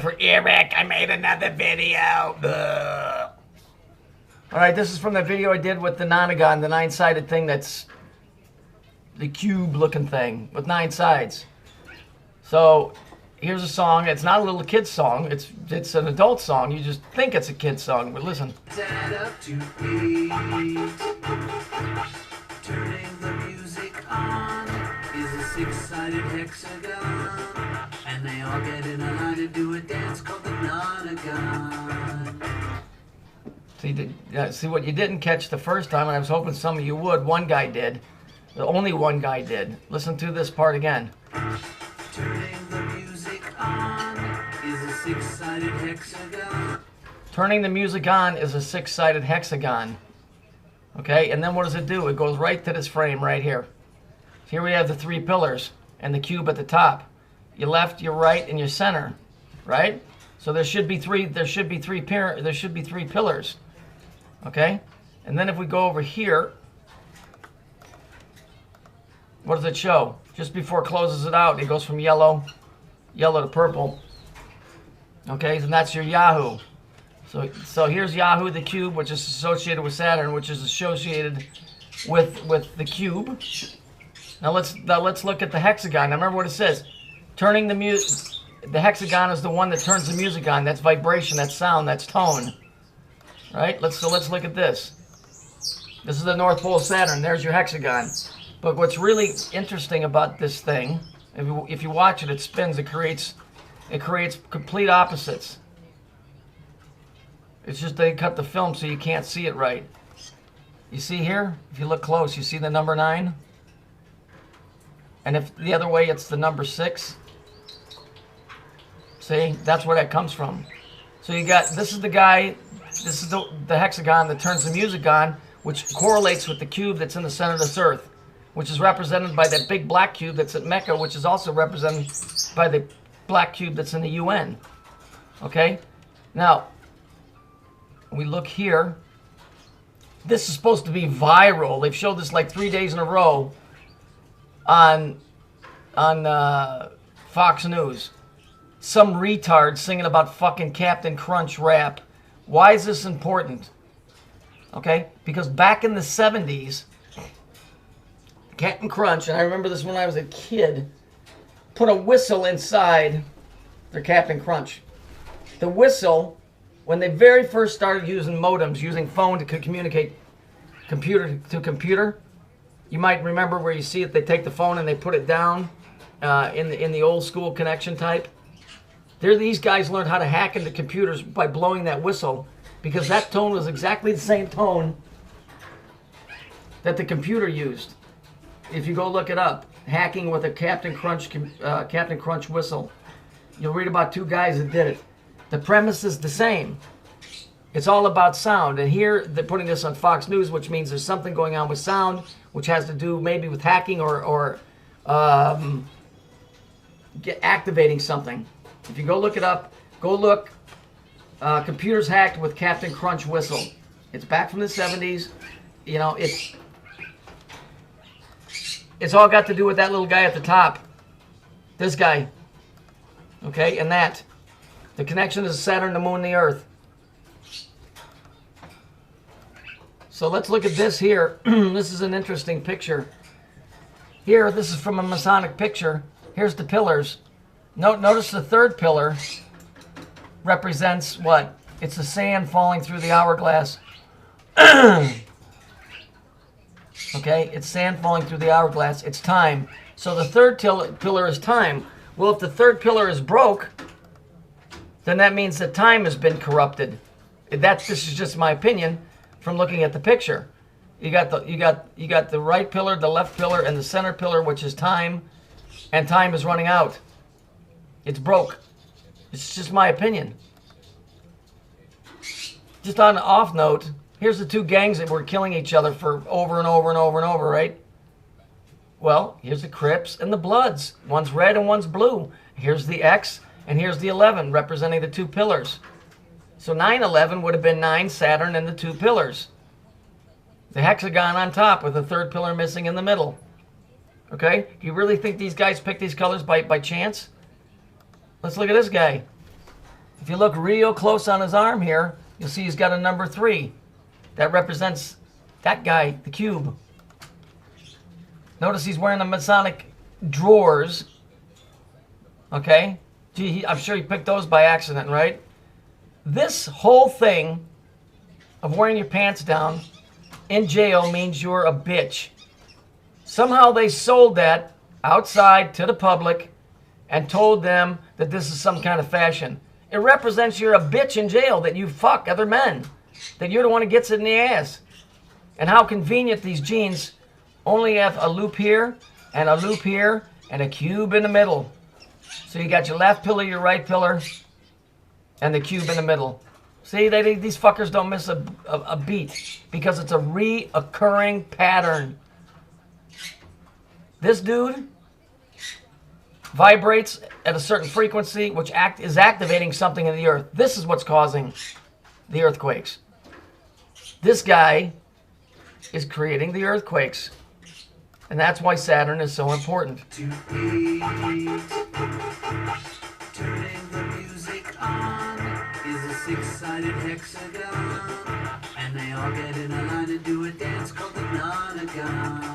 For Eric, I made another video. Ugh. All right, this is from the video I did with the nonagon, the nine-sided thing that's the cube-looking thing with 9 sides. So here's a song. It's not a little kid's song. It's an adult song. You just think it's a kid's song, but listen. Add up to 8. Turning the music on is a 6-sided hexagon, and they all get in a line to do a dance called the nonagon. See what you didn't catch the first time, and I was hoping some of you would. One guy did. The only one guy did. Listen to this part again. Turning the music on is a 6-sided hexagon. Turning the music on is a 6-sided hexagon. Okay, and then what does it do? It goes right to this frame right here. Here we have the 3 pillars and the cube at the top. Your left, your right, and your center, right? So there should be three pillars. Okay? And then if we go over here, what does it show? Just before it closes it out, it goes from yellow to purple. Okay, and that's your Yahoo. So here's Yahoo, the cube, which is associated with Saturn, which is associated with the cube. Now let's look at the hexagon. Now remember what it says. Turning the music. The hexagon is the one that turns the music on. That's vibration, that's sound, that's tone. Right? So let's look at this. This is the North Pole of Saturn. There's your hexagon. But what's really interesting about this thing, if you watch it, it spins. It creates complete opposites. It's just they cut the film so you can't see it right. You see here? If you look close, you see the number 9? And if the other way, it's the number 6. See? That's where that comes from. So you got, this is the guy, this is the hexagon that turns the music on, which correlates with the cube that's in the center of this earth, which is represented by that big black cube that's at Mecca, which is also represented by the black cube that's in the UN. Okay? Now, we look here. This is supposed to be viral. They've showed this like 3 days in a row on Fox News. Some retard singing about fucking Captain Crunch rap. Why is this important? Okay? Because back in the 70s, Captain Crunch, and I remember this when I was a kid, put a whistle inside their Captain Crunch. The whistle, when they very first started using modems, using phone to communicate computer to computer, you might remember where you see it, they take the phone and they put it down in the old school connection type. These guys learned how to hack into computers by blowing that whistle, because that tone was exactly the same tone that the computer used. If you go look it up, hacking with a Captain Crunch whistle, you'll read about 2 guys that did it. The premise is the same. It's all about sound. And here they're putting this on Fox News, which means there's something going on with sound, which has to do maybe with hacking or activating something. If you go look it up, go look, computers hacked with Captain Crunch whistle. It's back from the 70s. You know, it's all got to do with that little guy at the top. This guy. Okay, and that. The connection is Saturn, the Moon, the Earth. So let's look at this here. This is an interesting picture. Here, this is from a Masonic picture. Here's the pillars. Notice the 3rd pillar represents what? It's the sand falling through the hourglass. Okay, it's sand falling through the hourglass. It's time. So the 3rd pillar is time. Well, if the 3rd pillar is broke, then that means that time has been corrupted. This is just my opinion from looking at the picture. You got the right pillar, the left pillar, and the center pillar, which is time, and time is running out. It's broke. It's just my opinion. Just on an off note, here's the 2 gangs that were killing each other for over and over and over and over, right? Well, here's the Crips and the Bloods. One's red and one's blue. Here's the X and here's the 11 representing the 2 pillars. So 9/11 would have been 9, Saturn, and the 2 pillars. The hexagon on top with the 3rd pillar missing in the middle. Okay? Do you really think these guys picked these colors by chance? Let's look at this guy. If you look real close on his arm here, you'll see he's got a number 3. That represents that guy, the cube. Notice he's wearing the Masonic drawers. Okay? Gee, I'm sure he picked those by accident, right? This whole thing of wearing your pants down in jail means you're a bitch. Somehow they sold that outside to the public and told them that this is some kind of fashion. It represents you're a bitch in jail, that you fuck other men, that you're the one who gets it in the ass. And how convenient these jeans only have a loop here and a loop here and a cube in the middle. So you got your left pillar, your right pillar, and the cube in the middle. See, these fuckers don't miss a beat because it's a reoccurring pattern. This dude vibrates at a certain frequency, which is activating something in the earth. This is what's causing the earthquakes. This guy is creating the earthquakes. And that's why Saturn is so important. To eat, turning the music on is a 6-sided hexagon, and they all get in a line and do a dance called the nonagon.